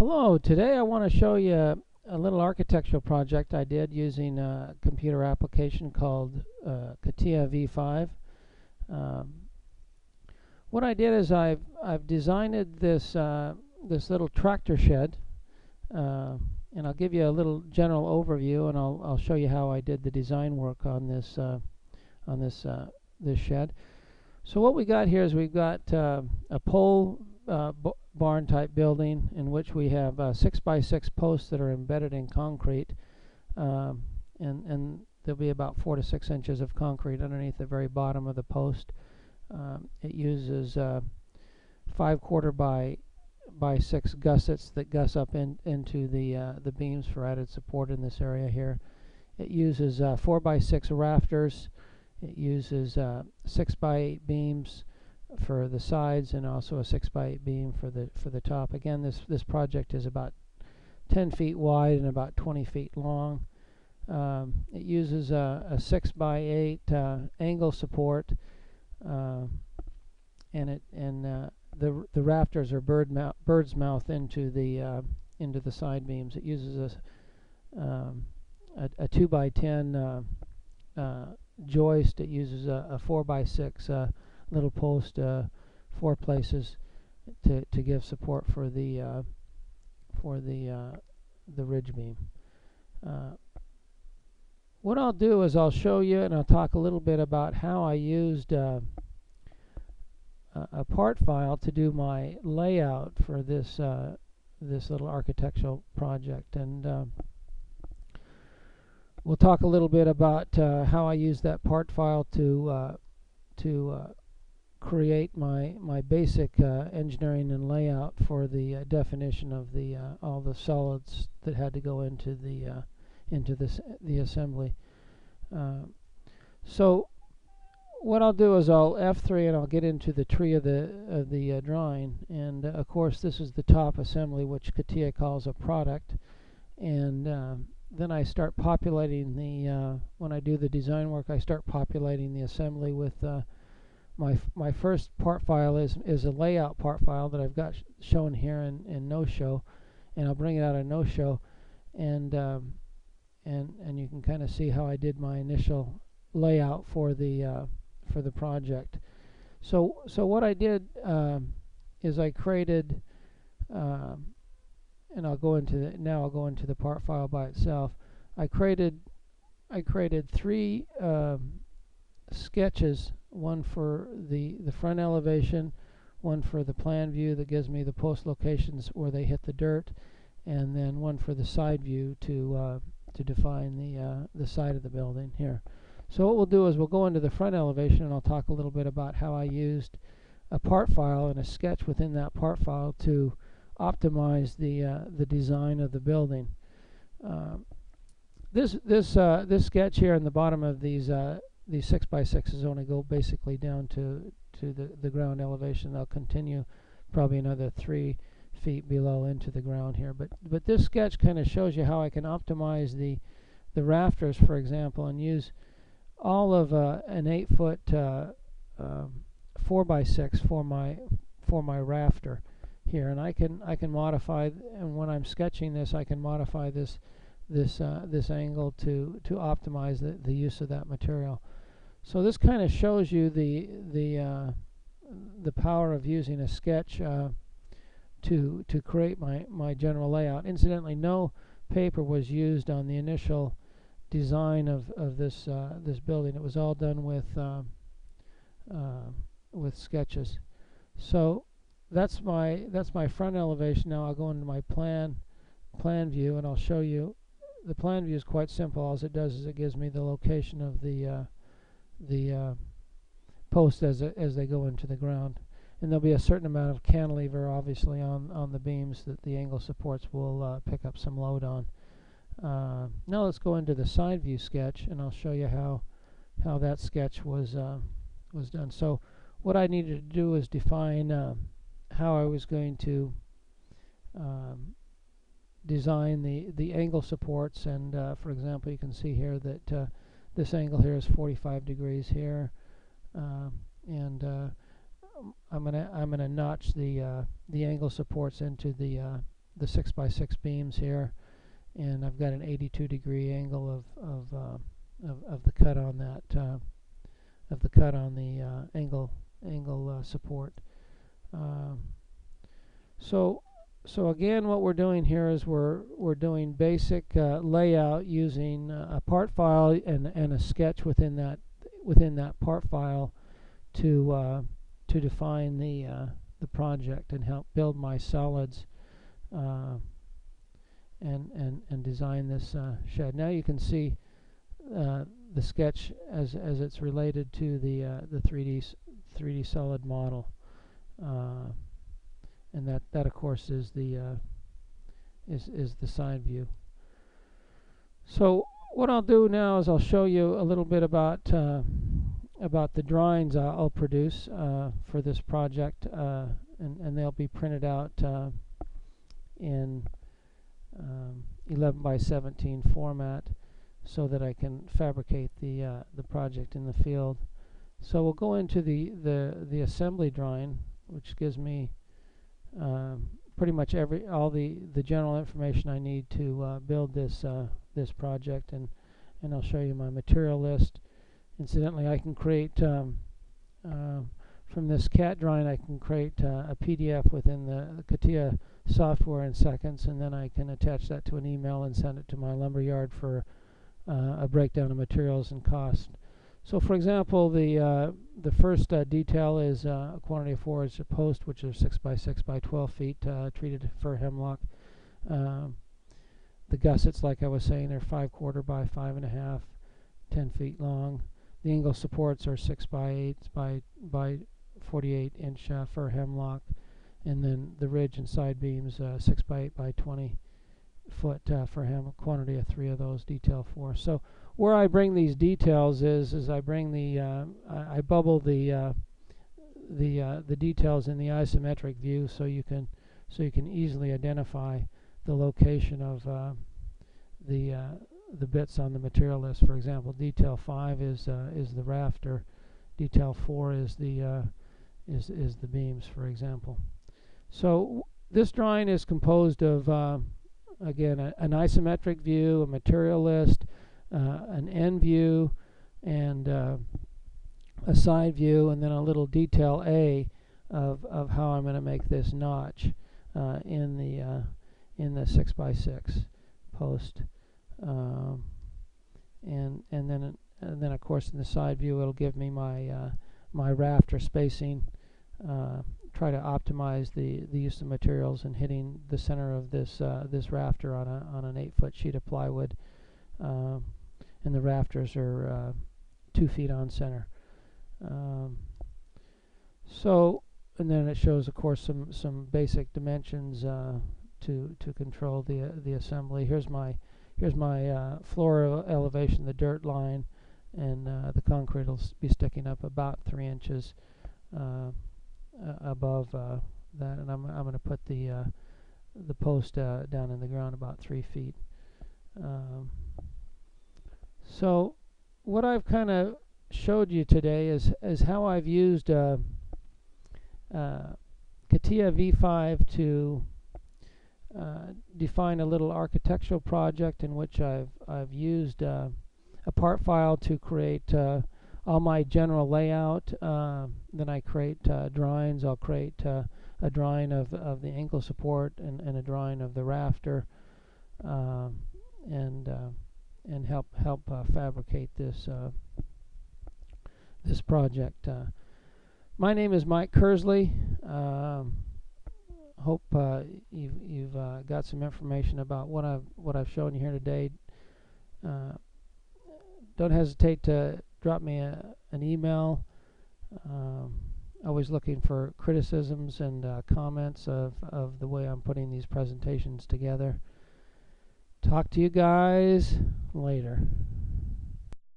Hello, today I want to show you a little architectural project I did using a computer application called CATIA V5. Um, what I did is I've designed this little tractor shed, and I'll give you a little general overview, and I'll show you how I did the design work on this shed. So what we got here is we've got a pole barn type building in which we have 6x6 posts that are embedded in concrete, and there'll be about 4 to 6 inches of concrete underneath the very bottom of the post. It uses 5/4 by 6 gussets that guss up into the beams for added support in this area here. It uses 4x6 rafters. It uses 6x8 beams for the sides, and also a 6x8 beam for the top. Again, this project is about 10 feet wide and about 20 feet long. It uses a 6x8 angle support, and the rafters are bird's mouth into the side beams. It uses a 2x10 joist. It uses a 4x6 little post, 4 places to give support for the ridge beam. What I'll do is I'll show you, and I'll talk a little bit about how I used a part file to do my layout for this little architectural project, and we'll talk a little bit about how I use that part file to create my basic engineering and layout for the definition of all the solids that had to go into the assembly. So what I'll do is I'll F3 and I'll get into the tree of the drawing, and of course this is the top assembly, which CATIA calls a product, and then I start populating when I do the design work, I start populating the assembly with my first part file is a layout part file that I've got shown here in no-show, and I'll bring it out of no-show, and you can kind of see how I did my initial layout for the project. So what I did is I created, and I'll go into the part file by itself. I created 3 sketches, one for the front elevation, one for the plan view that gives me the post locations where they hit the dirt, and then one for the side view to define the side of the building here. So what we'll do is we'll go into the front elevation, and I'll talk a little bit about how I used a part file and a sketch within that part file to optimize the design of the building. This sketch here in the bottom of these 6x6s only go basically down to the ground elevation. They'll continue probably another 3 feet below into the ground here. But this sketch kind of shows you how I can optimize the rafters, for example, and use all of an 8-foot 4x6 for my rafter here, and I can modify, and when I'm sketching this, I can modify this angle to optimize the use of that material. So this kind of shows you the power of using a sketch to create my general layout. Incidentally, no paper was used on the initial design of this building. It was all done with sketches. So that's my front elevation. Now I'll go into my plan view, and I'll show you. The plan view is quite simple. All it does is it gives me the location of the posts as they go into the ground, and there'll be a certain amount of cantilever, obviously, on the beams that the angle supports will pick up some load on. Now let's go into the side view sketch, and I'll show you how that sketch was done. So what I needed to do is define how I was going to design the angle supports, and for example, you can see here that this angle here is 45 degrees here, and I'm gonna notch the angle supports into the the 6x6 beams here, and I've got an 82-degree angle of the cut on that angle support. So again, what we're doing here is we're doing basic layout using a part file and a sketch within that part file to define the project and help build my solids and design this shed. Now you can see the sketch as it's related to the 3D solid model, and that of course is the side view. So what I'll do now is I'll show you a little bit about the drawings I'll produce for this project, and they'll be printed out in 11 by 17 format, so that I can fabricate the project in the field. So we'll go into the assembly drawing, which gives me pretty much all the general information I need to build this project, and I'll show you my material list. Incidentally, I can create from this CAT drawing, I can create a PDF within the CATIA software in seconds, and then I can attach that to an email and send it to my lumberyard for a breakdown of materials and cost. So, for example, the first detail is a quantity of forage post, which are 6 by 6 by 12 feet, treated fir hemlock. The gussets, like I was saying, they're 5/4 by 5.5, 10 feet long. The angle supports are 6 by 8 by 48 inch fir hemlock, and then the ridge and side beams 6 by 8 by 20 foot for hemlock. Quantity of 3 of those, detail 4. So where I bring these details is I bring I bubble the details in the isometric view, so you can easily identify the location of the bits on the material list. For example, detail 5 is the rafter, detail 4 is the beams, for example. So this drawing is composed of again an isometric view, a material list, an end view, and a side view, and then a little detail A of how I'm going to make this notch in the 6 by 6 post, and then of course in the side view it'll give me my my rafter spacing. Try to optimize the use of materials and hitting the center of this rafter on an 8-foot sheet of plywood, and the rafters are 2 feet on center. So, and then it shows, of course, some basic dimensions to control the assembly. Here's my floor elevation, the dirt line, and the concrete will be sticking up about 3 inches above that, and I'm going to put the post down in the ground about 3 feet. So what I've kind of showed you today is how I've used CATIA V5 to define a little architectural project in which I've used a part file to create all my general layout. Then I create drawings. I'll create a drawing of the ankle support and a drawing of the rafter, and help fabricate this project. My name is Mike Kearsley. Hope you've got some information about what I've shown you here today. Don't hesitate to drop me an email. Always looking for criticisms and comments of the way I'm putting these presentations together. Talk to you guys later.